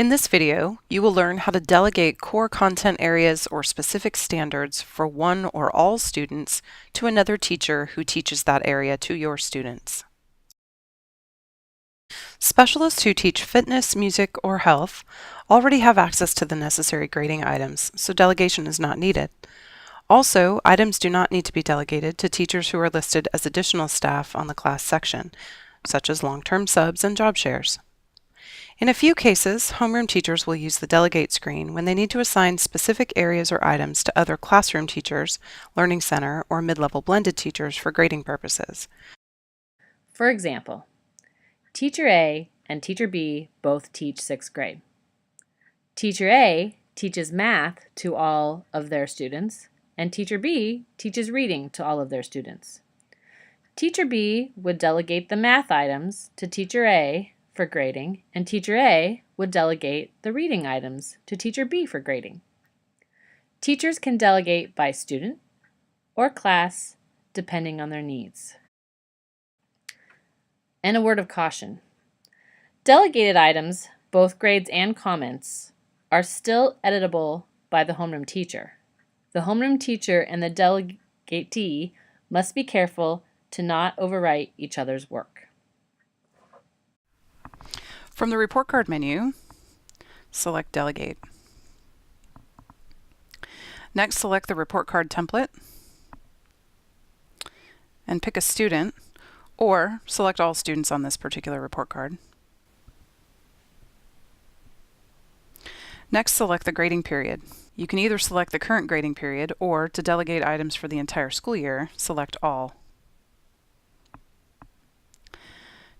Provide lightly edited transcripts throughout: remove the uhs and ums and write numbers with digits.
In this video, you will learn how to delegate core content areas or specific standards for one or all students to another teacher who teaches that area to your students. Specialists who teach fitness, music, or health already have access to the necessary grading items, so delegation is not needed. Also, items do not need to be delegated to teachers who are listed as additional staff on the class section, such as long-term subs and job shares. In a few cases, homeroom teachers will use the Delegate screen when they need to assign specific areas or items to other classroom teachers, Learning Center, or mid-level blended teachers for grading purposes. For example, Teacher A and Teacher B both teach 6th grade. Teacher A teaches math to all of their students, and Teacher B teaches reading to all of their students. Teacher B would delegate the math items to Teacher A for grading, and Teacher A would delegate the reading items to Teacher B for grading. Teachers can delegate by student or class depending on their needs. And a word of caution. Delegated items, both grades and comments, are still editable by the homeroom teacher. The homeroom teacher and the delegatee must be careful to not overwrite each other's work. From the report card menu, select Delegate. Next, select the report card template and pick a student, or select all students on this particular report card. Next, select the grading period. You can either select the current grading period, or to delegate items for the entire school year, select All.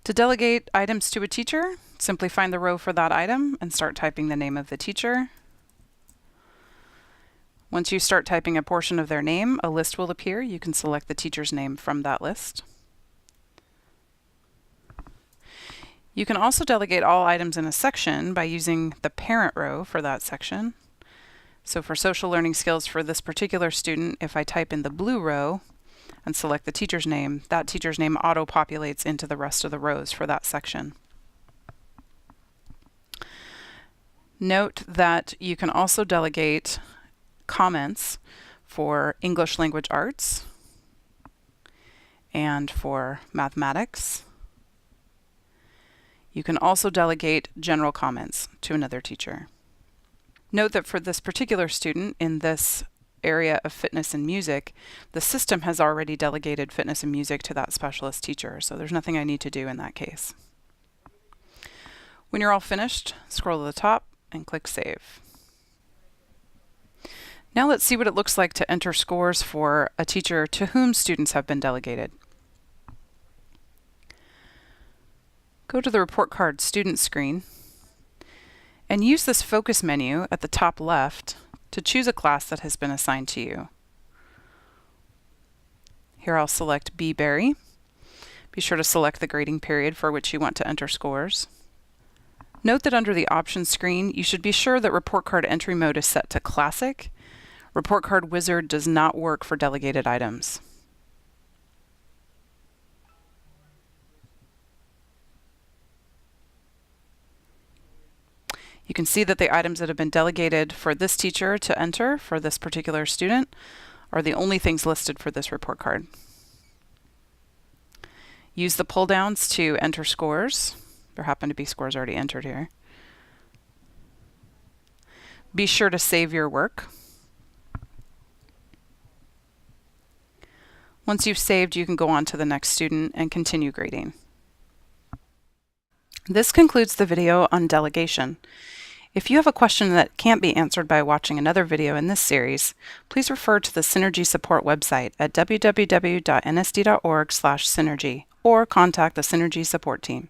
To delegate items to a teacher, simply find the row for that item and start typing the name of the teacher. Once you start typing a portion of their name, a list will appear. You can select the teacher's name from that list. You can also delegate all items in a section by using the parent row for that section. So for social learning skills for this particular student, if I type in the blue row and select the teacher's name, that teacher's name auto-populates into the rest of the rows for that section. Note that you can also delegate comments for English language arts and for mathematics. You can also delegate general comments to another teacher. Note that for this particular student in this area of fitness and music, the system has already delegated fitness and music to that specialist teacher, so there's nothing I need to do in that case. When you're all finished, scroll to the top and click Save. Now let's see what it looks like to enter scores for a teacher to whom students have been delegated. Go to the report card student screen and use this focus menu at the top left to choose a class that has been assigned to you. Here I'll select B. Berry. Be sure to select the grading period for which you want to enter scores. Note that under the options screen, you should be sure that report card entry mode is set to Classic. Report card Wizard does not work for delegated items. You can see that the items that have been delegated for this teacher to enter for this particular student are the only things listed for this report card. Use the pull downs to enter scores. There happen to be scores already entered here. Be sure to save your work. Once you've saved, you can go on to the next student and continue grading. This concludes the video on delegation. If you have a question that can't be answered by watching another video in this series, please refer to the Synergy support website at www.nsd.org/synergy or contact the Synergy support team.